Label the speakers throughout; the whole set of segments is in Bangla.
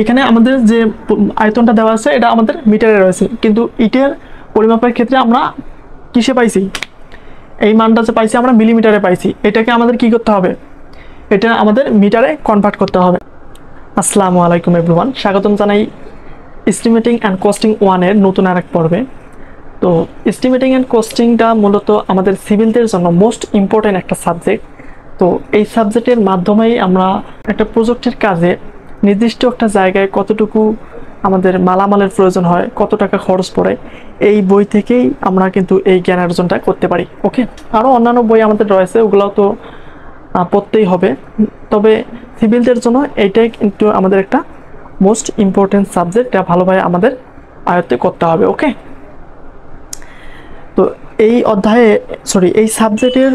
Speaker 1: এখানে আমাদের যে আয়তনটা দেওয়া আছে এটা আমাদের মিটারে রয়েছে, কিন্তু ইটের পরিমাপের ক্ষেত্রে আমরা কিসে পাইছি, এই মানটা যে পাইছি আমরা মিলিমিটারে পাইছি। এটাকে আমাদের কি করতে হবে, এটা আমাদের মিটারে কনভার্ট করতে হবে। আসসালামু আলাইকুম এভরিওয়ান, স্বাগতম জানাই এস্টিমেটিং অ্যান্ড কস্টিং 1 এর নতুন আরেক পর্বে। তো এস্টিমেটিং অ্যান্ড কস্টিংটা মূলত আমাদের সিভিলদের জন্য মোস্ট ইম্পর্টেন্ট একটা সাবজেক্ট। তো এই সাবজেক্টের মাধ্যমেই আমরা একটা প্রজেক্টের কাজে নির্দিষ্ট একটা জায়গায় কতটুকু আমাদের মালামালের প্রয়োজন হয়, কত টাকা খরচ পড়ে, এই বই থেকেই আমরা কিন্তু এই জ্ঞান অর্জনটা করতে পারি। ওকে, আরও অন্যান্য বই আমাদের রয়েছে, ওগুলোও তো পড়তেই হবে, তবে সিভিলদের জন্য এইটাই কিন্তু আমাদের একটা মোস্ট ইম্পর্টেন্ট সাবজেক্ট, এটা ভালোভাবে আমাদের আয়ত্তে করতে হবে। ওকে, তো এই অধ্যায়ে এই সাবজেক্টের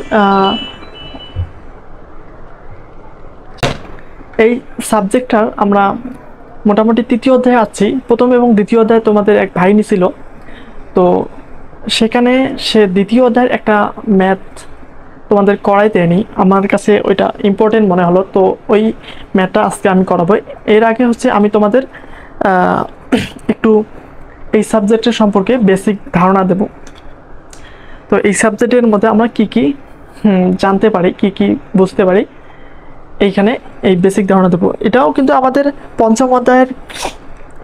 Speaker 1: এই সাবজেক্টটার আমরা মোটামুটি তৃতীয় অধ্যায়ে আছি। প্রথম এবং দ্বিতীয় অধ্যায়ে তোমাদের এক ভাই নিছিল, তো সেখানে সে দ্বিতীয় অধ্যায়ের একটা ম্যাথ তোমাদের করাইতে নি, আমার কাছে ওইটা ইম্পর্টেন্ট মনে হলো, তো ওই ম্যাথটা আজকে আমি করাবো। এর আগে আমি তোমাদের একটু এই সাবজেক্টের সম্পর্কে বেসিক ধারণা দেব। তো এই সাবজেক্টের মধ্যে আমরা কি কি জানতে পারি, কি কি বুঝতে পারি, এইখানে এই বেসিক ধারণা দেবো। এটাও কিন্তু আমাদের পঞ্চম অধ্যায়ের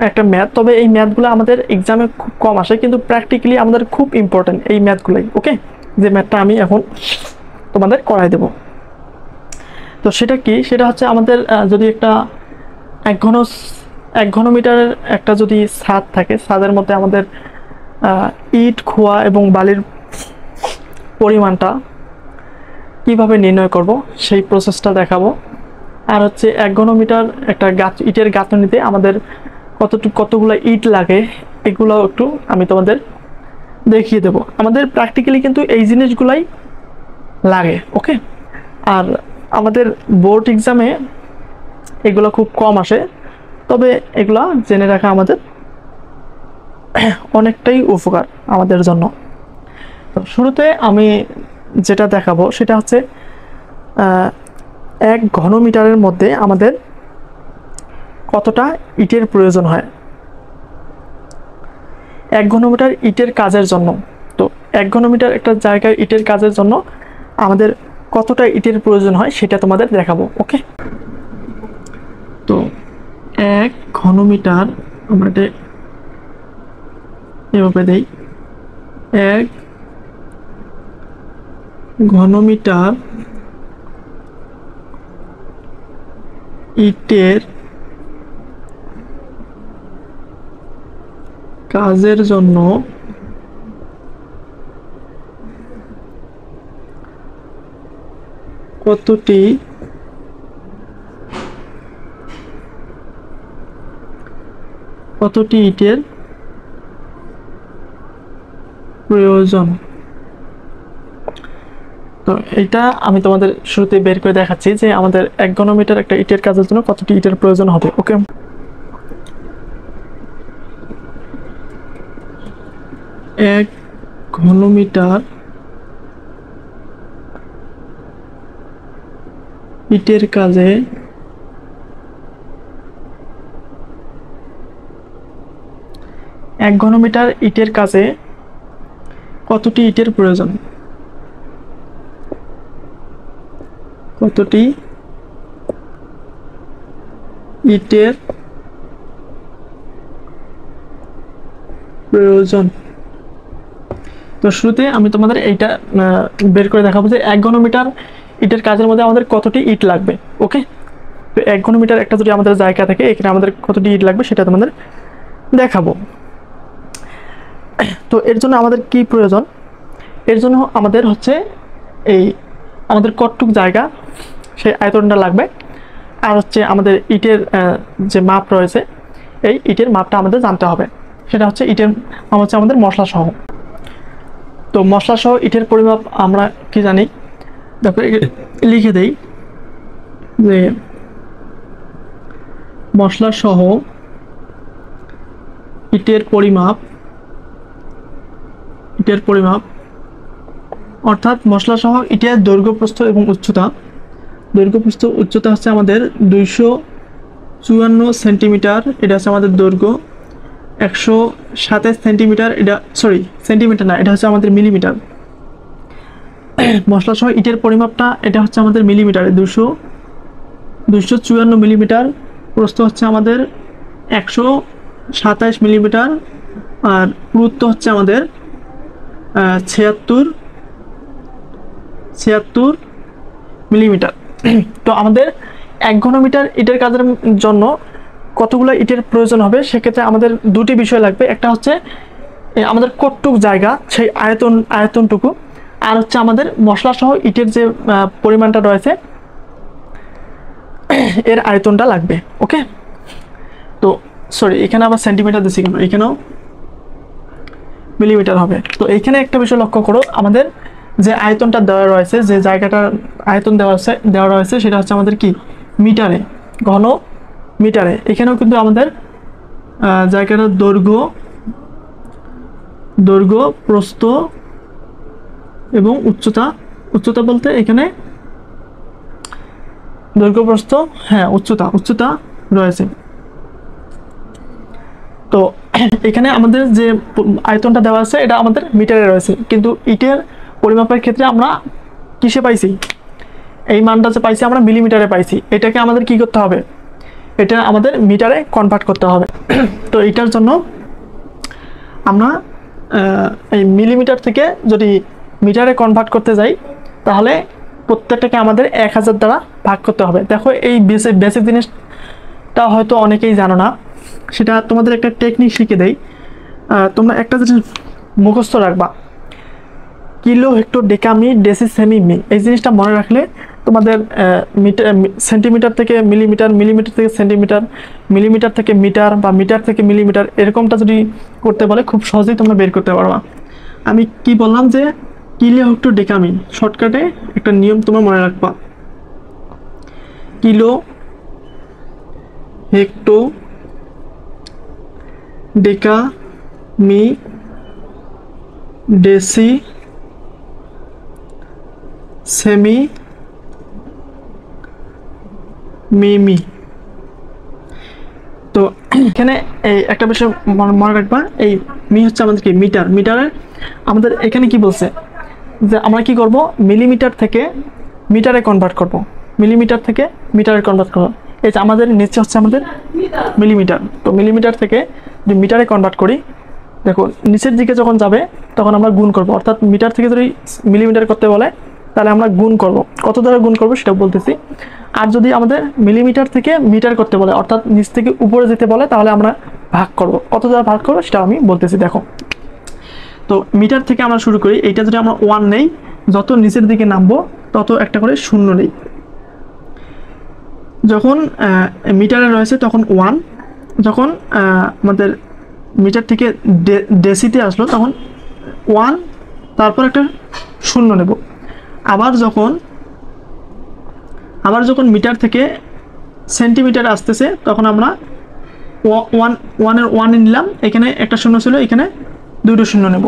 Speaker 1: একটা ম্যাথ, তবে এই ম্যাথগুলো আমাদের এক্সামে খুব কম আসে, কিন্তু প্র্যাকটিক্যালি আমাদের খুব ইম্পর্টেন্ট এই ম্যাথগুলোই। ওকে, যে ম্যাথটা আমি এখন তোমাদের করাই দেব। তো সেটা কি, সেটা হচ্ছে আমাদের যদি একটা এক ঘনমিটারের একটা যদি ছাদ থাকে, ছাদের মধ্যে আমাদের ইট, খোয়া এবং বালির পরিমাণটা কিভাবে নির্ণয় করব সেই প্রসেসটা দেখাবো। আর এক ঘনমিটার একটা ইটের গাঁথনিতে আমাদের কতগুলো ইট লাগে, এগুলোও একটু আমি তোমাদের দেখিয়ে দেব। আমাদের প্র্যাকটিক্যালি কিন্তু এই জিনিসগুলাই লাগে। ওকে, আর আমাদের বোর্ড এক্সামে এগুলো খুব কম আসে, তবে এগুলা জেনে রাখা আমাদের অনেকটাই উপকার আমাদের জন্য। তো শুরুতে আমি যেটা দেখাবো সেটা হচ্ছে এক ঘনমিটারের মধ্যে আমাদের কতটা ইটের প্রয়োজন হয় এক ঘনমিটার ইটের কাজের জন্য। তো এক ঘনমিটার একটা জায়গায় ইটের কাজের জন্য আমাদের কতটা ইটের প্রয়োজন হয় সেটা তোমাদের দেখাবো। ওকে, তো এক ঘনমিটার আমরা এভাবে দেই, এক ঘনমিটার ইটের কাজের জন্য কতটি ইটের প্রয়োজন। তো এটা আমি তোমাদের শুরুতে বের করে দেখাচ্ছি যে আমাদের এক ঘনমিটার একটা ইটের কাজের জন্য কতটি ইটের প্রয়োজন হবে। ওকে, এক ঘনমিটার ইটের কাজে কতটি ইটের প্রয়োজন, কতটি ইটের প্রয়োজন। তো শুরুতে আমি তোমাদের এইটা বের করে দেখাবো যে এক ঘনমিটার ইটের কাজের মধ্যে আমাদের কতটি ইট লাগবে। ওকে, তো এক ঘনমিটার একটা যদি আমাদের জায়গা থাকে, এখানে আমাদের কতটি ইট লাগবে সেটা তোমাদের দেখাবো। তো এর জন্য আমাদের কি প্রয়োজন, এর জন্য আমাদের এই আমাদের কতটুক জায়গা সেই আয়তনটা লাগবে, আর আমাদের ইটের যে মাপ রয়েছে এই ইটের মাপটা আমাদের জানতে হবে। সেটা ইটের মাপ আমাদের মশলা সহ। তো মশলা সহ ইটের পরিমাপ আমরা কি জানি, দেখো লিখে দেই যে মশলা সহ ইটের পরিমাপ অর্থাৎ মশলা সহ ইটের দৈর্ঘ্য, প্রস্থ এবং উচ্চতা। দৈর্ঘ্য, প্রস্থ, উচ্চতা আমাদের 254 সেন্টিমিটার, এটা হচ্ছে আমাদের দৈর্ঘ্য। 127 সেন্টিমিটার, এটা সরি সেন্টিমিটার না, এটা হচ্ছে আমাদের মিলিমিটার। মশলা সহ ইটের পরিমাপটা এটা হচ্ছে আমাদের মিলিমিটারে, 254 মিলিমিটার। প্রস্থ হচ্ছে আমাদের 127 মিলিমিটার, আর পুরুত্ব হচ্ছে আমাদের 76 মিলিমিটার। তো আমাদের 1 ঘনমিটার ইটের কাজের জন্য কতগুলো ইটের প্রয়োজন হবে, সেক্ষেত্রে আমাদের দুটি বিষয় লাগবে। একটা হচ্ছে আমাদের কতটুক জায়গা, সেই আয়তনটুকু, আর হচ্ছে আমাদের মশলা সহ ইটের যে পরিমাণটা রয়েছে এর আয়তনটা লাগবে। ওকে, তো সরি এখানে আবার সেন্টিমিটার দিচ্ছি কেন, এখানেও মিলিমিটার হবে। তো এইখানে একটা বিষয় লক্ষ্য করো, আমাদের যে আয়তনটা দেওয়া রয়েছে, যে জায়গাটার আয়তন দেওয়া রয়েছে সেটা হচ্ছে আমাদের কি মিটারে, ঘন মিটারে। এখানেও কিন্তু আমাদের জায়গাটার দৈর্ঘ্য, প্রস্থ এবং উচ্চতা বলতে এখানে দৈর্ঘ্য, প্রস্থ, হ্যাঁ উচ্চতা রয়েছে। তো এখানে আমাদের যে আয়তনটা দেওয়া আছে এটা আমাদের মিটারে রয়েছে, কিন্তু ইটের পরিমাপের ক্ষেত্রে আমরা কিসে পাইছি, এই মানটা যে পাইছি আমরা মিলিমিটারে পাইছি। এটাকে আমাদের কি করতে হবে, এটা আমাদের মিটারে কনভার্ট করতে হবে। তো এটার জন্য আমরা এই মিলিমিটার থেকে যদি মিটারে কনভার্ট করতে যাই, তাহলে প্রত্যেকটাকে আমাদের 1000 দ্বারা ভাগ করতে হবে। দেখো এই বেসিক জিনিসটা হয়তো অনেকেই জানো না, সেটা তোমাদের একটা টেকনিক শিখে দেই। তোমরা একটা জিনিস মুখস্থ রাখবা, kilo, hecto, deca, deci, centi, milli. এই জিনিসটা মনে রাখলে তোমাদের সেন্টিমিটার থেকে মিলিমিটার, মিলিমিটার থেকে সেন্টিমিটার, মিলিমিটার থেকে মিটার বা মিটার থেকে মিলিমিটার, এরকমটা যদি করতে বলে খুব সহজেই তোমরা বের করতে পারবা। আমি কি বললাম যে কিলো, হেক্টর, ডেকামি, শর্টকাটে একটা নিয়ম তোমরা মনে রাখবা, কিলো, হেক্টর, ডেকা, মি, ডেসি, সেমি, মিমি। তো এখানে এই একটা বিষয় মনে রাখবা, এই মি হচ্ছে আমাদের কি মিটারে আমাদের এখানে কি বলছে যে আমরা কি করব, মিলিমিটার থেকে মিটারে কনভার্ট করব, মিলিমিটার থেকে মিটারে কনভার্ট করব। এই যে আমাদের নিচে হচ্ছে আমাদের মিলিমিটার, তো মিলিমিটার থেকে যদি মিটারে কনভার্ট করি, দেখো নিচের দিকে যখন যাবে তখন আমরা গুণ করব, অর্থাৎ মিটার থেকে যদি মিলিমিটার করতে বলে তাহলে আমরা গুণ করব, কত দ্বারা গুণ করব সেটা বলতেছি। আর যদি আমাদের মিলিমিটার থেকে মিটার করতে বলে, অর্থাৎ নিচ থেকে উপরে যেতে বলে, তাহলে আমরা ভাগ করব, কত দ্বারা ভাগ করব সেটা আমি বলতেছি। দেখো, তো মিটার থেকে আমরা শুরু করি, এইটা যদি আমরা 1 নেই, যত নিচের দিকে নামবো তত একটা করে শূন্য নেই। যখন মিটারে রয়েছে তখন 1, যখন আমাদের মিটার থেকে ডেসিতে আসলো তখন 1, তারপর একটা শূন্য নেব। আবার যখন মিটার থেকে সেন্টিমিটার আসতেছে তখন আমরা 1 নিলাম, এখানে একটা শূন্য ছিল, এখানে 2টো শূন্য নেব।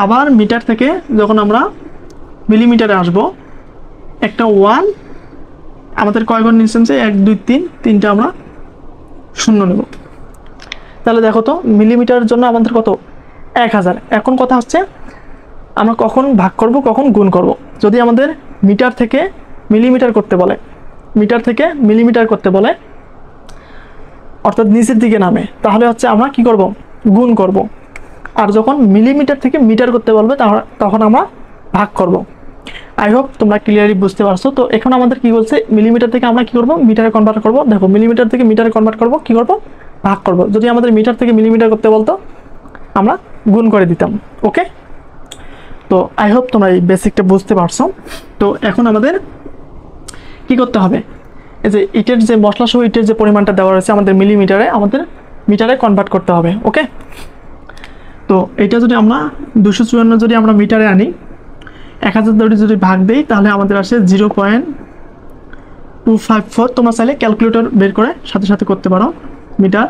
Speaker 1: আবার মিটার থেকে যখন আমরা মিলিমিটারে আসব, একটা 1, আমাদের কয় ঘর নিচে 1 2 3, 3টা আমরা শূন্য নেব। তাহলে দেখো তো মিলিমিটারের জন্য আমাদের কত, 1000। এখন কথা হচ্ছে আমরা কখন ভাগ করব, কখন গুণ করব। যদি আমাদের মিটার থেকে মিলিমিটার করতে বলে, মিটার থেকে মিলিমিটার করতে বলে, অর্থাৎ নিচের দিকে নামে, তাহলে হচ্ছে আমরা কি করব, গুণ করব। আর যখন মিলিমিটার থেকে মিটার করতে বলবে তখন আমরা ভাগ করব। আই হোপ তোমরা ক্লিয়ারলি বুঝতে পারছো। তো এখন আমাদের কি বলছে, মিলিমিটার থেকে আমরা কি করব, মিটারে কনভার্ট করব। দেখো মিলিমিটার থেকে মিটারে কনভার্ট করব, কি করব, ভাগ করব। যদি আমাদের মিটার থেকে মিলিমিটার করতে বলতো আমরা গুণ করে দিতাম। ওকে, তো আই হোপ তোমরা এই বেসিকটা বুঝতে পারছো। তো এখন আমাদের কি করতে হবে, এই যে ইটের যে মশলা সহ ইটের যে পরিমাণটা দেওয়া রয়েছে আমাদের মিলিমিটারে, আমাদের মিটারে কনভার্ট করতে হবে। ওকে, তো এটা যদি আমরা 254 যদি আমরা মিটারে আনি, 1000 যদি ভাগ দেই, তাহলে আমাদের আসে 0.254। তোমরা চাইলে ক্যালকুলেটর বের করে সাথে সাথে করতে পারো। মিটার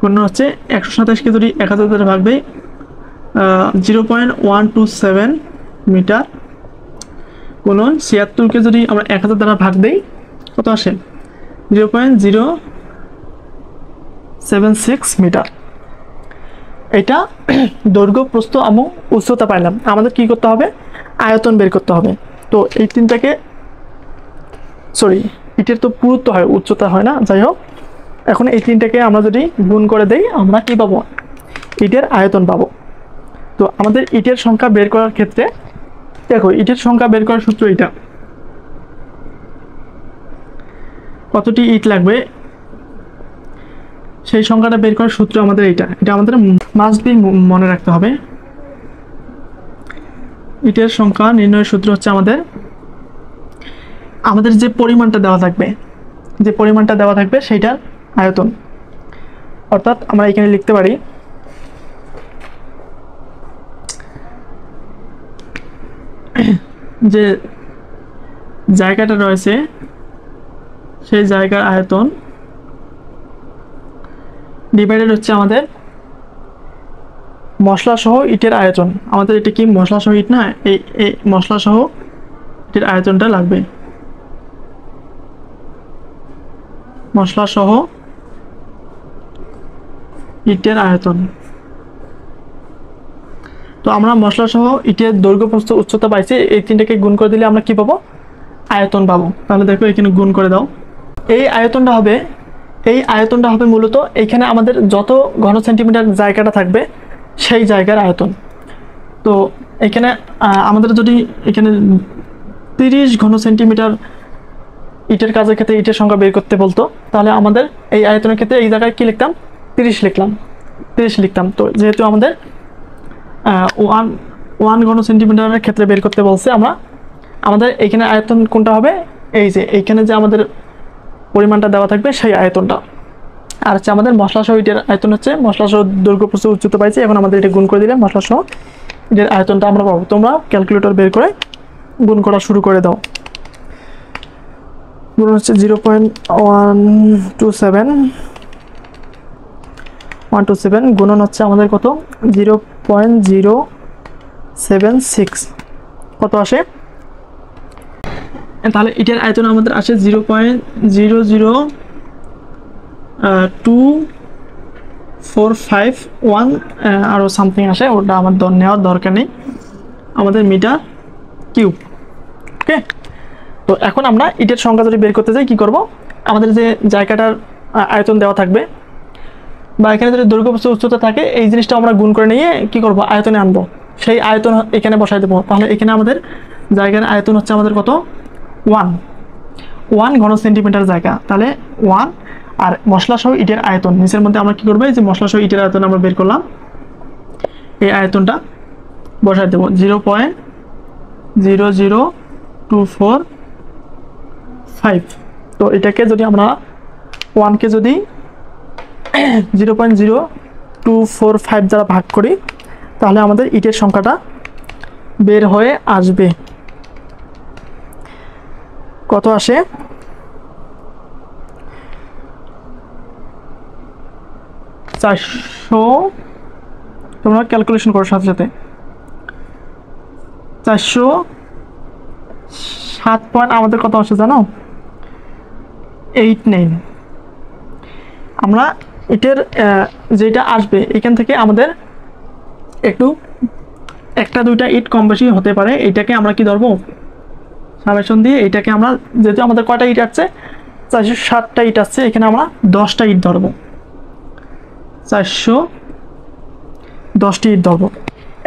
Speaker 1: কোন হচ্ছে 127কে যদি 1000 দ্বারা ভাগ দেই, 0.127 মিটার। কোন 76কে যদি আমরা 1000 দ্বারা ভাগ দেই, কত আসে, 0.0 মিটার। এটা দৈর্ঘ্য, প্রস্থ এবং উচ্চতা পাইলাম। আমাদের কি করতে হবে? আয়তন বের করতে হবে। তো এই তিনটাকে, সরি, ইটের তো পুরুত্ব হয়, উচ্চতা হয় না, যাই হোক, এখন এই তিনটাকে আমরা যদি গুণ করে দেই আমরা কি পাবো? ইটের আয়তন পাবো। তো আমাদের ইটের সংখ্যা বের করার ক্ষেত্রে দেখো, ইটের সংখ্যা বের করার সূত্র এটা, কতটি ইট লাগবে সেই সংখ্যাটা বের করার সূত্র আমাদের এটা আমাদের মাস্ট বি মনে রাখতে হবে। ইটের সংখ্যা নির্ণয়ের সূত্র হচ্ছে আমাদের যে পরিমাণটা দেওয়া থাকবে সেইটার আয়তন। অর্থাৎ আমরা এখানে লিখতে পারি যে জায়গাটা রয়েছে সেই জায়গার আয়তন ডিভাইডেড হচ্ছে আমাদের মশলা সহ ইটের আয়তন। আমাদের এটা কি মশলা সহ ইট না, এই মশলা সহ ইটের আয়তনটা লাগবে, মশলা সহ ইটের আয়তন। তো আমরা মশলা সহ ইটের দৈর্ঘ্য, প্রস্থ, উচ্চতা পাইছি, এই তিনটাকে গুণ করে দিলে আমরা কি পাবো? আয়তন পাবো। তাহলে দেখো এখানে গুণ করে দাও। এই আয়তনটা হবে মূলত এইখানে আমাদের যত ঘন সেন্টিমিটার জায়গাটা থাকবে সেই জায়গার আয়তন। তো এখানে আমাদের যদি এখানে 30 ঘন সেন্টিমিটার ইটের কাজের ক্ষেত্রে ইটের সংখ্যা বের করতে বলতো, তাহলে আমাদের এই আয়তনের ক্ষেত্রে এই জায়গায় কি লিখতাম? 30 লিখতাম। তো যেহেতু আমাদের 1 ঘন সেন্টিমিটারের ক্ষেত্রে বের করতে বলছে, আমাদের এখানে আয়তন কোনটা হবে? এই যে এইখানে যে আমাদের পরিমাণটা দেওয়া থাকবে সেই আয়তনটা। আর হচ্ছে আমাদের মশলা সহ ইটের আয়তন হচ্ছে মশলা সহ দৈর্ঘ্য, প্রস্থ, উচ্চতা পাইছি। এখন আমাদের এটা গুণ করে দিলে মশলা সহ ইটের আয়তনটা আমরা পাবো। তোমরা ক্যালকুলেটর বের করে গুণ করা শুরু করে দাও। গুণ হচ্ছে 0.127 গুণন হচ্ছে আমাদের কত? 0.076। কত আসে? তাহলে ইটের আয়তন আমাদের আসে 0.00245 আরও সামথিং আসে, ওটা আমার নেওয়ার দরকার নেই, আমাদের মিটার কিউব। ওকে, তো এখন আমরা ইটের সংখ্যা যদি বের করতে চাই কি করব? আমাদের যে জায়গাটার আয়তন দেওয়া থাকবে বা এখানে যদি দৈর্ঘ্য, প্রস্থ, উচ্চতা থাকে, এই জিনিসটা আমরা গুণ করে নিয়ে কি করব? আয়তনে আনবো। সেই আয়তন এখানে বসাই দেবো। তাহলে এখানে আমাদের জায়গার আয়তন হচ্ছে আমাদের কত? 1 ঘন সেন্টিমিটার জায়গা। তাহলে 1 আর মশলা সহ ইটের আয়তন নিচের মধ্যে আমরা কি করবো? এই যে মশলা সহ ইটের আয়তন আমরা বের করলাম, এই আয়তনটা বসাই দেবো 0.00245। তো এটাকে যদি আমরা 1কে যদি 0.0245 দ্বারা ভাগ করি তাহলে আমাদের ইটের সংখ্যাটা বের হয়ে আসবে। কত আসে? 400, তোমরা ক্যালকুলেশন করো সাথে সাথে। 407 পয়েন্ট আমাদের কত আসে জানো? 89। আমরা এটার যেটা আসবে এখান থেকে আমাদের একটু একটা দুইটা ইট কম বেশি হতে পারে, এইটাকে আমরা কি ধরবো? সামেশন দিয়ে এইটাকে আমরা, যেহেতু আমাদের কয়টা ইট আসছে? 407টা ইট আসছে, এখানে আমরা 10টা ইট ধরবো, 410টি ইট ধরবো।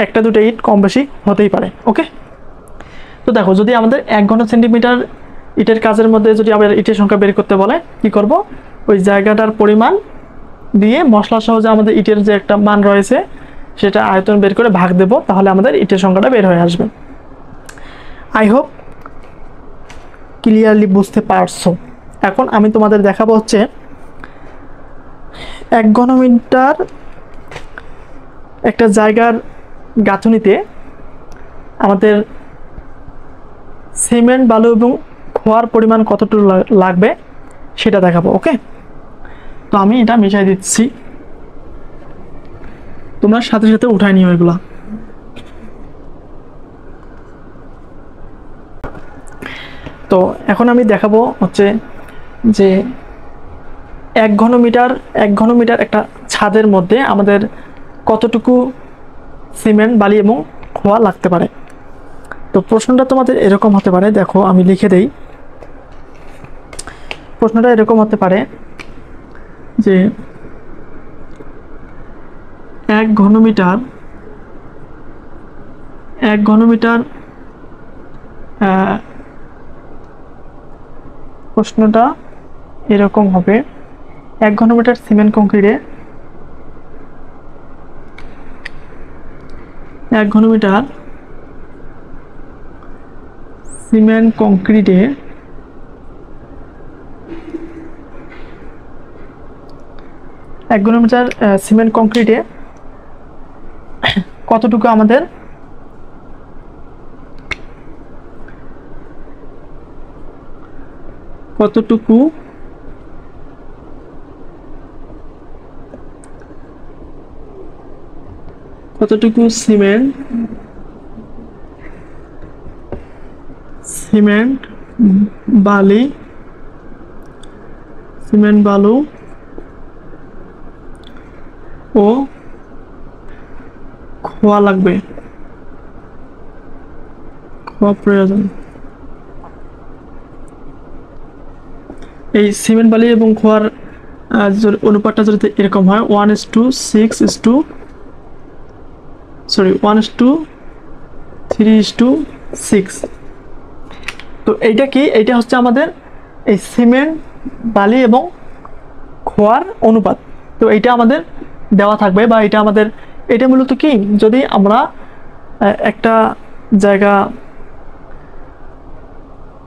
Speaker 1: একটা দুটো ইট কম বেশি হতেই পারে। ওকে, তো দেখো যদি আমাদের 1 ঘন সেন্টিমিটার ইটের কাজের মধ্যে যদি আবার ইটের সংখ্যা বের করতে বলে কি করব? ওই জায়গাটার পরিমাণ দিয়ে মশলা সহ যে আমাদের ইটের যে একটা মান রয়েছে সেটা আয়তন বের করে ভাগ দেব, তাহলে আমাদের ইটের সংখ্যাটা বের হয়ে আসবে। আই হোপ ক্লিয়ারলি বুঝতে পারছো। এখন আমি তোমাদের দেখাবো হচ্ছে 1 ঘনমিটার একটা জায়গার গাঁথনিতে আমাদের সিমেন্ট, বালু এবং খোয়ার পরিমাণ কতটুকু লাগবে সেটা দেখাবো। ওকে, তো আমি এটা মিশাই দিচ্ছি, তোমরা সাথে সাথে উঠাই নিও এগুলা। তো এখন আমি দেখাবো হচ্ছে যে 1 ঘনমিটার একটা ছাদের মধ্যে আমাদের কতটুকু সিমেন্ট বালি এবং খোয়া লাগতে পারে। তো প্রশ্নটা তোমাদের এরকম হতে পারে, দেখো আমি লিখে দেই। প্রশ্নটা এরকম হতে পারে যে 1 ঘনমিটার প্রশ্নটা এরকম হবে, 1 ঘনমিটার সিমেন্ট কংক্রিটে 1 ঘনমিটার সিমেন্ট কংক্রিটে কতটুকু আমাদের কতটুকু সিমেন্ট বালু ও খোয়া লাগবে, খোয়া প্রয়োজন। এই সিমেন্ট বালি এবং খোয়ার অনুপাতটা যদি এরকম হয় 1:3:6। তো এইটা কি, এইটা হচ্ছে আমাদের এই সিমেন্ট বালি এবং খোয়ার অনুপাত। তো এইটা আমাদের দেওয়া থাকবে, বা এটা মূলত কি, যদি আমরা একটা জায়গা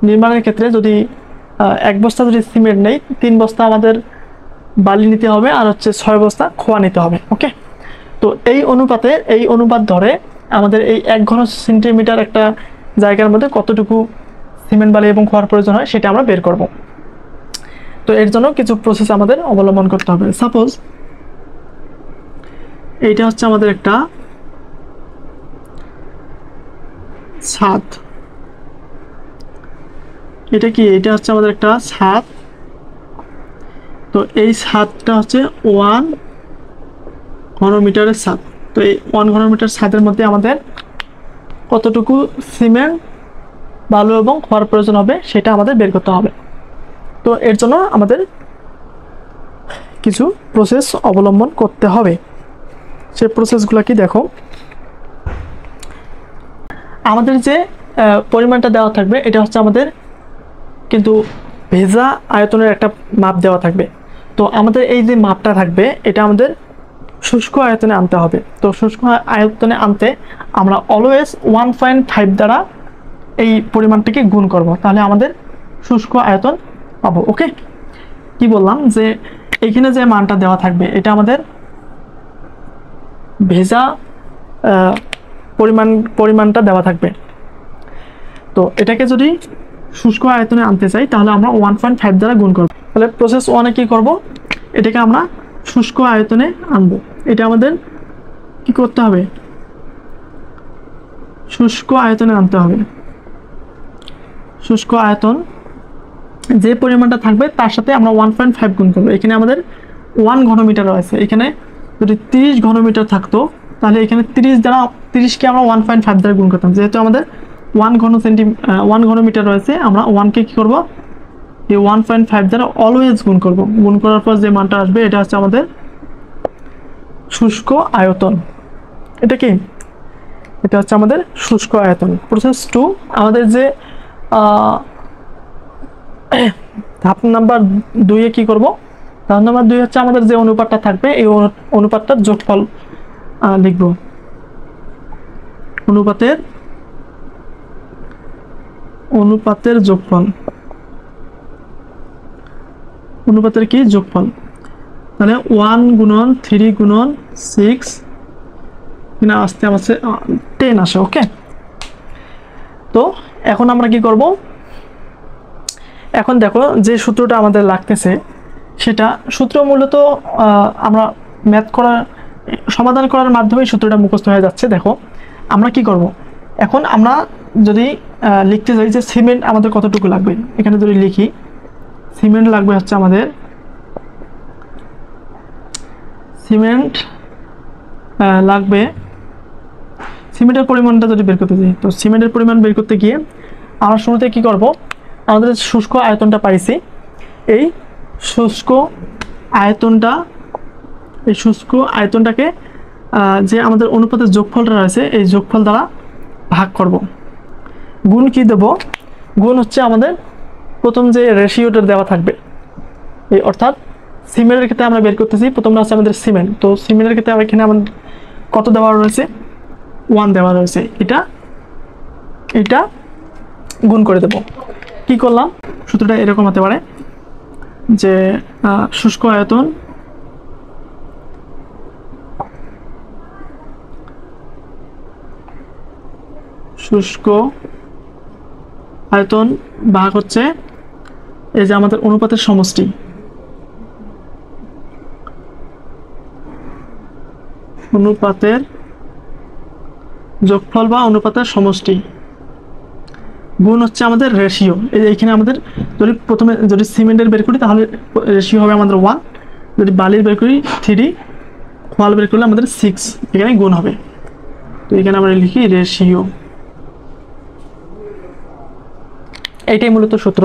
Speaker 1: নির্মাণের ক্ষেত্রে যদি 1 বস্তা যদি সিমেন্ট নেই, 3 বস্তা আমাদের বালি নিতে হবে, আর হচ্ছে 6 বস্তা খোয়া নিতে হবে। ওকে, তো এই অনুপাত ধরে আমাদের এই 1 ঘন সেন্টিমিটার একটা জায়গার মধ্যে কতটুকু সিমেন্ট বালি এবং খোয়ার প্রয়োজন হয় সেটা আমরা বের করব। তো এর জন্য কিছু প্রসেস আমাদের অবলম্বন করতে হবে। সাপোজ এইটা হচ্ছে আমাদের একটা ছাদ, এটা হচ্ছে আমাদের একটা ছাদ। তো এই ছাদটা হচ্ছে 1 ঘনমিটারের ছাদ। তো এই 1 ঘনমিটার ছাদের মধ্যে আমাদের কতটুকু সিমেন্ট বালু এবং খোয়ার প্রয়োজন হবে সেটা আমাদের বের করতে হবে। তো এর জন্য আমাদের কিছু প্রসেস অবলম্বন করতে হবে। সেই প্রসেসগুলো কি, দেখো আমাদের যে পরিমাণটা দেওয়া থাকবে এটা হচ্ছে আমাদের কিন্তু ভেজা আয়তনের একটা মাপ দেওয়া থাকবে। তো আমাদের এই যে মাপটা থাকবে এটা আমাদের শুষ্ক আয়তনে আনতে হবে। তো শুষ্ক আয়তনে আনতে আমরা অলওয়েজ 1.5 দ্বারা এই পরিমাণটাকে গুণ করব, তাহলে আমাদের শুষ্ক আয়তন পাবো। ওকে, কি বললাম যে এইখানে যে মানটা দেওয়া থাকবে এটা আমাদের ভেজা পরিমাণটা দেওয়া থাকবে। তো এটাকে যদি শুষ্ক আয়তনে আনতে চাই তাহলে আমরা 1.5 দ্বারা গুণ করব। তাহলে প্রসেস 1-এ কি করব, এটাকে আমরা শুষ্ক আয়তনে আনবো। এটা আমাদের কি করতে হবে, শুষ্ক আয়তনে আনতে হবে। শুষ্ক আয়তন যে পরিমাণটা থাকবে তার সাথে আমরা 1.5 গুণ করবো। এখানে আমাদের 1 ঘনমিটার রয়েছে, এখানে যদি 30 ঘনমিটার থাকতো তাহলে এখানে 30কে আমরা 1.5 দ্বারা গুণ করতাম। যেহেতু আমাদের 1 ঘনমিটার রয়েছে, আমরা 1কে কি করব, এই 1.5 দ্বারা অলওয়েজ গুণ করব। গুণ করার পর যে মানটা আসবে এটা হচ্ছে আমাদের শুষ্ক আয়তন। এটা কি, এটা হচ্ছে আমাদের শুষ্ক আয়তন। প্রসেস 2, আমাদের যে ধাপ নাম্বার 2-এ কি করব, ধাপ নাম্বার 2 হচ্ছে আমাদের যে অনুপাতটা থাকবে এই অনুপাতটার যোগফল লিখব। অনুপাতের যোগফল, অনুপাতের কি যোগফল। তাহলে 1 গুণন 3 গুণন 6 কিনা আস্তে আস্তে 10 আসে। ওকে, তো এখন আমরা কি করব, এখন দেখো যে সূত্রটা আমাদের লাগতেছে সেটা সূত্র মূলত আমরা সমাধান করার মাধ্যমে সূত্রটা মুখস্থ হয়ে যাচ্ছে। দেখো আমরা কি করব, এখন আমরা যদি লিখতে চাই যে সিমেন্ট আমাদের কতটুকু লাগবে, এখানে যদি লিখি সিমেন্ট লাগবে হচ্ছে আমাদের সিমেন্ট লাগবে, সিমেন্টের পরিমাণটা যদি বের করতে যাই, তো সিমেন্টের পরিমাণ বের করতে গিয়ে আমরা শুরুতে কি করব, আমাদের শুষ্ক আয়তনটা পাইছি, এই শুষ্ক আয়তনটা এই শুষ্ক আয়তনটাকে যে আমাদের অনুপাতের যোগফলটা রয়েছে এই যোগফল দ্বারা ভাগ করব। গুণ কি দেব, গুণ হচ্ছে আমাদের প্রথম যে রেশিওটা দেওয়া থাকবে, এই অর্থাৎ সিমেন্টের ক্ষেত্রে আমরা বের করতেছি, প্রথমটা হচ্ছে আমাদের সিমেন্ট, তো সিমেন্টের ক্ষেত্রে এখানে আমাদের কত দেওয়া রয়েছে, 1 দেওয়া রয়েছে, এটা গুণ করে দেব। কি করলাম, সূত্রটা এরকম হতে পারে যে শুষ্ক আয়তন ভাগ হচ্ছে এই যে আমাদের অনুপাতের সমষ্টি, অনুপাতের যোগফল বা অনুপাতের সমষ্টি, গুণ হচ্ছে আমাদের রেশিও। এইখানে আমাদের যদি সিমেন্টের বের করি তাহলে রেশিও হবে আমাদের 1, যদি বালির বের করি 3, খোয়াল বের করলে আমাদের 6, এখানে গুণ হবে। তো এখানে আমরা লিখি রেশিও, এইটাই মূলত সূত্র।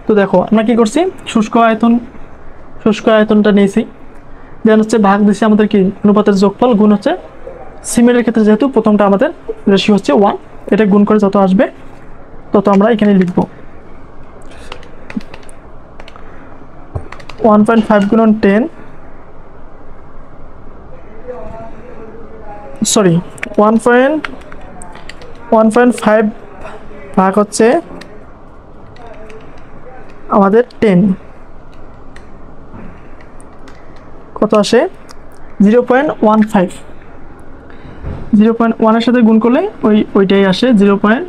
Speaker 1: তো দেখো আমরা কি করছি, শুষ্ক আয়তনটা নিয়েছি, দেন হচ্ছে ভাগ দিচ্ছি আমাদের কি অনুপাতের যোগফল, গুণ হচ্ছে সিমেন্টের ক্ষেত্রে যেহেতু প্রথমটা আমাদের রেশিও হচ্ছে 1, এটা গুণ করে যত আসবে তত আমরা এখানে লিখব। 1.5 গুণন 10, সরি 1.5 ভাগ হচ্ছে আমাদের 10, কত আসে 0.15, 0.1 এর সাথে গুণ করলে ওইটাই আসে 0.15,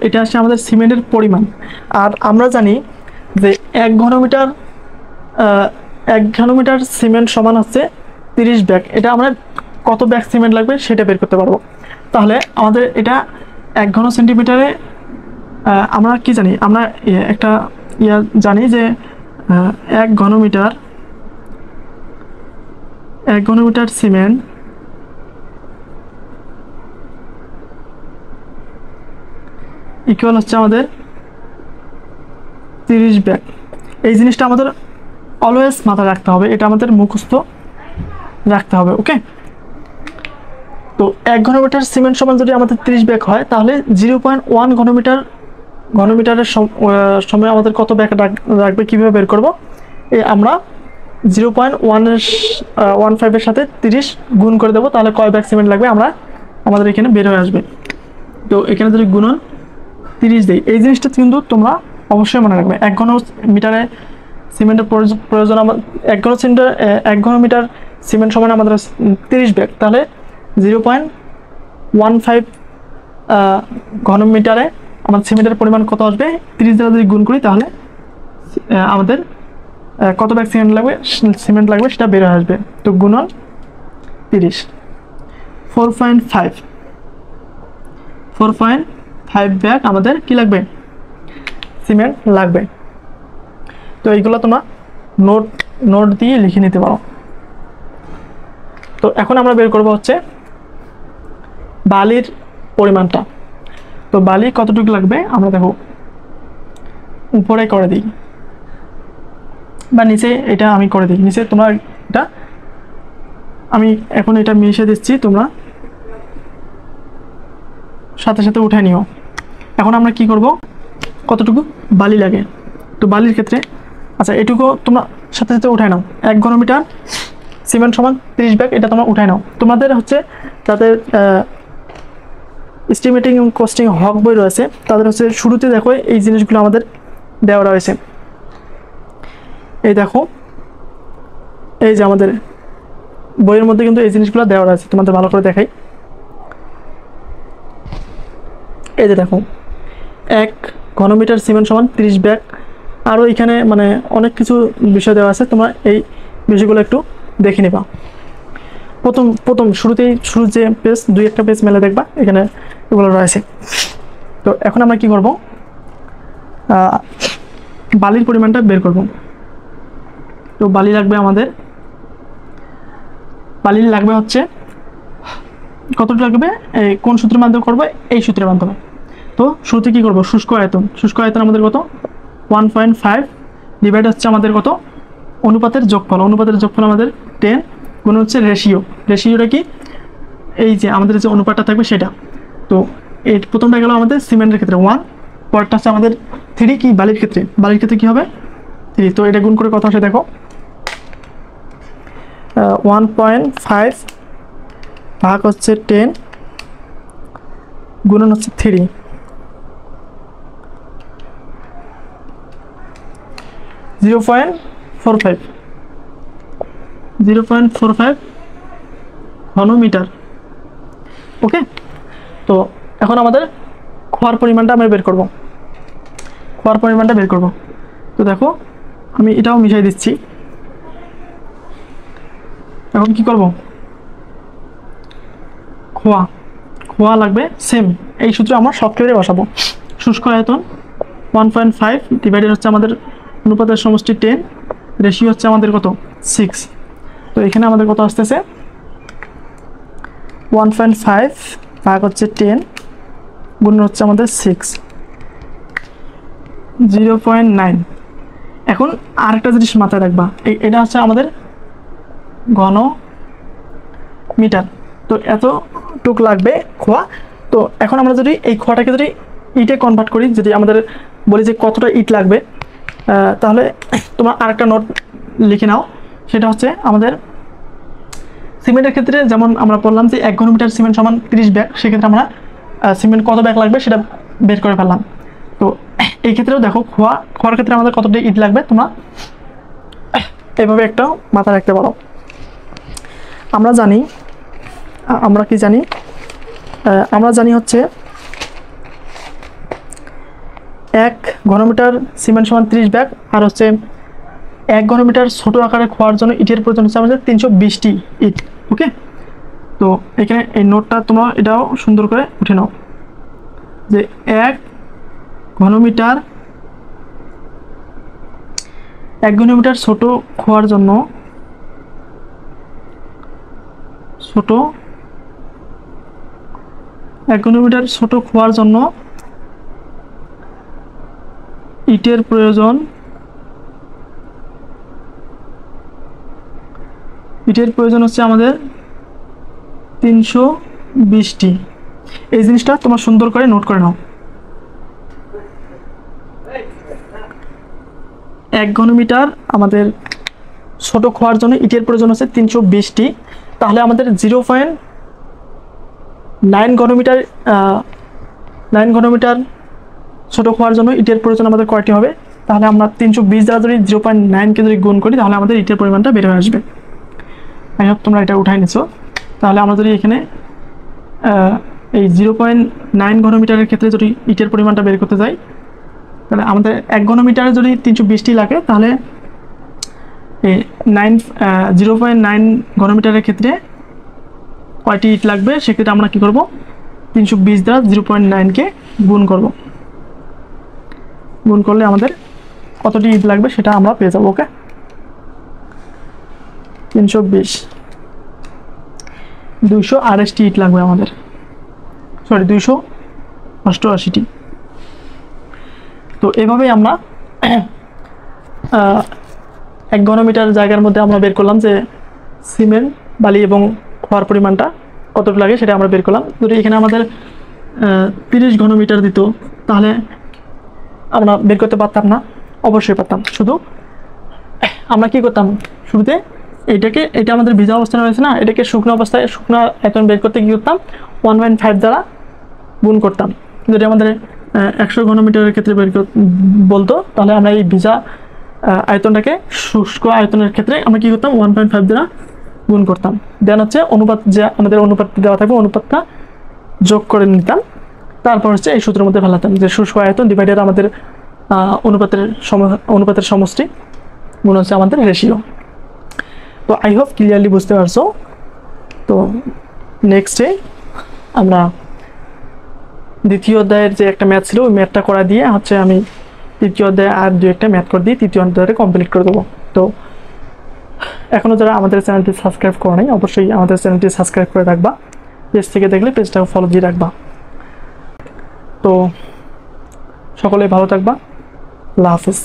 Speaker 1: এটা আসে আমাদের সিমেন্টের পরিমাণ। আর আমরা জানি যে 1 ঘনমিটার সিমেন্ট সমান হচ্ছে 30 ব্যাগ, এটা আমরা কত ব্যাগ সিমেন্ট লাগবে সেটা বের করতে পারবো। তাহলে আমাদের এটা 1 ঘন সেন্টিমিটারে আমরা কি জানি, আমরা একটা জানি যে 1 ঘনমিটার সিমেন্ট ইকুয়াল হচ্ছে আমাদের 30 ব্যাগ। এই জিনিসটা আমাদের অলওয়েজ মাথায় রাখতে হবে, এটা আমাদের মুখস্থ রাখতে হবে। ওকে, তো 1 ঘনমিটার সিমেন্ট সমান যদি আমাদের 30 ব্যাগ হয় তাহলে 0.1 ঘনমিটারের সময় আমাদের কত ব্যাগ রাখবে কীভাবে বের করব, আমরা 0.15 এর সাথে 30 গুণ করে দেবো, তাহলে কয় ব্যাগ সিমেন্ট লাগবে আমাদের এখানে বের হয়ে আসবে। তো এখানে যদি গুণন 30 দেই, এই জিনিসটা কিন্তু তোমরা অবশ্যই মনে রাখবে। 1 ঘনমিটারে সিমেন্টের প্রয়োজন, 1 ঘনমিটার সিমেন্ট সমান আমাদের 30 ব্যাগ, তাহলে 0.15 ঘনমিটারে আমাদের সিমেন্টের পরিমাণ কত আসবে, 30 দ্বারা যদি গুণ করি তাহলে আমাদের কত ব্যাগ সিমেন্ট লাগবে সেটা বের হয়ে আসবে। তো গুণন 30, 4.5 ব্যাগ আমাদের কি লাগবে, সিমেন্ট লাগবে। তো এইগুলো তোমরা নোট দিয়ে লিখে নিতে পারো। তো এখন আমরা বের করব হচ্ছে বালির পরিমাণটা। তো বালি কতটুকু লাগবে আমরা দেখো উপরে করে দিই বা নিচে, এটা আমি করে দিই নিচে, তোমরা এটা আমি এখন এটা মিশিয়ে দিচ্ছি, তোমরা সাথে সাথে উঠে নিও। এখন আমরা কি করব, কতটুকু বালি লাগে, তো বালির ক্ষেত্রে আচ্ছা এটুকু তোমরা সাথে সাথে উঠায় নাও। 1 ঘনমিটার সিমেন্ট সমান 30 ব্যাগ, এটা তোমরা উঠায় নাও। তোমাদের হচ্ছে যাদের এস্টিমেটিং এবং কস্টিং হক বই রয়েছে তাদের হচ্ছে শুরুতে দেখো এই জিনিসগুলো আমাদের দেওয়া রয়েছে। এই দেখো, এই যে আমাদের বইয়ের মধ্যে কিন্তু এই জিনিসগুলো দেওয়া রয়েছে, তোমাদের ভালো করে দেখাই। এই যে দেখো 1 ঘনমিটার সিমেন্ট সমান 30 ব্যাগ, আরও এখানে মানে অনেক কিছু বিষয় দেওয়া আছে, তোমরা এই বিষয়গুলো একটু দেখে নিবা। শুরু যে পেজ 2-1টা পেজ মেলে দেখবা এখানে এগুলো রয়েছে। তো এখন আমরা কি করব, বালির পরিমাণটা বের করব। তো বালি লাগবে আমাদের বালির লাগবে হচ্ছে কতটা লাগবে, কোন সূত্রের মাধ্যমে করবো, এই সূত্রের মাধ্যমে। তো শুরুতে কী করবো, শুষ্ক আয়তন আমাদের কত 1.5 ডিভাইড হচ্ছে আমাদের কত অনুপাতের যোগফল আমাদের 10 গুণ হচ্ছে রেশিওটা কি, এই যে আমাদের যে অনুপাতটা থাকবে সেটা। তো এই প্রথমটা গেল আমাদের সিমেন্টের ক্ষেত্রে 1, পরেরটা হচ্ছে আমাদের 3 কি বালির ক্ষেত্রে কী হবে 3। তো এটা গুণ করে কত আসে দেখো, 1.5 ভাগ হচ্ছে 10 গুণন হচ্ছে 3, 0.45 ঘনমিটার। ওকে, তো এখন আমাদের খোয়ার পরিমাণটা আমরা বের করব। তো দেখো আমি এটাও মিশাই দিচ্ছি। এখন কি করব, খোয়া লাগবে সেম এই সূত্রে আমরা সব ক্ষেত্রে বসাবো। শুষ্ক আয়তন 1.5 ডিভাইডেড হচ্ছে আমাদের অনুপাতের সমষ্টি 10, রেশিও হচ্ছে আমাদের কত 6। তো এখানে আমাদের কত আসতেছে 1.5 ভাগ হচ্ছে 10 গুণ হচ্ছে আমাদের 6, 0.9। এখন আরেকটা জিনিস মাথায় রাখবা, এটা হচ্ছে আমাদের ঘন মিটার। তো এতটুক লাগবে খোয়া। তো এখন আমরা যদি এই খোয়াটাকে যদি ইটে কনভার্ট করি, যদি আমাদের বলি যে কতটা ইট লাগবে, তাহলে তোমরা আরেকটা নোট লিখে নাও। সেটা হচ্ছে আমাদের সিমেন্টের ক্ষেত্রে যেমন আমরা বললাম যে 1 ঘনমিটার সিমেন্ট সমান 30 ব্যাগ, সেক্ষেত্রে আমরা সিমেন্ট কত ব্যাগ লাগবে সেটা বের করে ফেললাম। তো এই ক্ষেত্রেও দেখো খোয়ার ক্ষেত্রে আমাদের কতটা ইট লাগবে তোমরা এভাবে একটা মাথা রাখতে পারো। আমরা জানি হচ্ছে 1 ঘনমিটার সিমেন্ট সমান 30 ব্যাগ, আর হচ্ছে 1 ঘনমিটার ছোট আকারে খোয়ার জন্য ইটের প্রয়োজন হচ্ছে আমাদের 320টি ইট। ওকে, তো এখানে এই নোটটা তোমরা এটাও সুন্দর করে উঠে নাও যে 1 ঘনমিটার ছোট খোয়ার জন্য ইটের প্রয়োজন হচ্ছে আমাদের 320টি। এই জিনিসটা তোমরা সুন্দর করে নোট করে নাও। 1 ঘনমিটার আমাদের ছোট খোয়ার জন্য ইটের প্রয়োজন হচ্ছে 320টি। তাহলে আমাদের 0.9 ঘনমিটার ছোট খোয়ার জন্য ইটের প্রয়োজন আমাদের কয়টি হবে, তাহলে আমরা 320 দ্বারা যদি 0.9কে যদি গুণ করি তাহলে আমাদের ইটের পরিমাণটা বের হয়ে আসবে। আই হোপ তোমরা এটা উঠাই নিছো। তাহলে আমরা যদি এখানে এই 0.9 ঘনমিটারের ক্ষেত্রে যদি ইটের পরিমাণটা বের করতে যাই, তাহলে আমাদের 1 ঘনমিটারে যদি 320টি লাগে, তাহলে 0.9 ঘনমিটারের ক্ষেত্রে কয়টি ইট লাগবে, সেক্ষেত্রে আমরা কি করব 320 দ্বারা 0.9কে গুণ করব। গুণ করলে আমাদের কতটি ইট লাগবে সেটা আমরা পেয়ে যাব। ওকে, 320 228টি ইট লাগবে আমাদের, 288টি। তো এভাবেই আমরা 1 ঘনমিটার জায়গার মধ্যে আমরা বের করলাম যে সিমেন্ট, বালি এবং খোয়ার পরিমাণটা কতটা লাগে সেটা আমরা বের করলাম। যদি এখানে আমাদের 30 ঘনমিটার দিত তাহলে আমরা বের করতে পারতাম না? অবশ্যই পারতাম। শুধু আমরা কি করতাম, শুরুতে এটা আমাদের ভিজা অবস্থায় রয়েছে না, এটাকে শুকনো আয়তন বের করতে কি করতাম 1.5 দ্বারা গুণ করতাম। যদি আমাদের 100 ঘনমিটারের ক্ষেত্রে বলতো, তাহলে আমরা এই ভিজা আয়তনটাকে শুষ্ক আয়তনের ক্ষেত্রে আমরা কি করতাম 1.5 দ্বারা গুণ করতাম। দেন হচ্ছে অনুপাত, যে আমাদের অনুপাত দেওয়া থাকবে অনুপাতটা যোগ করে নিতাম, তারপর হচ্ছে এই সূত্রের মধ্যে ফেলাতাম যে শুষ্ক আয়তন ডিভাইডেড আমাদের অনুপাতের সমষ্টি গুণ হচ্ছে আমাদের রেশিও। তো আই হোপ ক্লিয়ারলি বুঝতে পারছো। তো নেক্সটে আমরা দ্বিতীয় অধ্যায়ের যে একটা ম্যাথ ছিল ওই ম্যাথটা করা দিয়ে হচ্ছে আমি তৃতীয় অধ্যায়ে আর 2 একটা ম্যাথ করে দিয়ে তৃতীয় অধ্যায়টা কমপ্লিট করে দেবো। তো এখনও যারা আমাদের চ্যানেলটি সাবস্ক্রাইব করে নাই অবশ্যই আমাদের চ্যানেলটি সাবস্ক্রাইব করে রাখবা, পেজ থেকে দেখলে পেজটাকে ফলো দিয়ে রাখবা। তো সকলে ভালো থাকবা, আল্লাহ হাফেজ।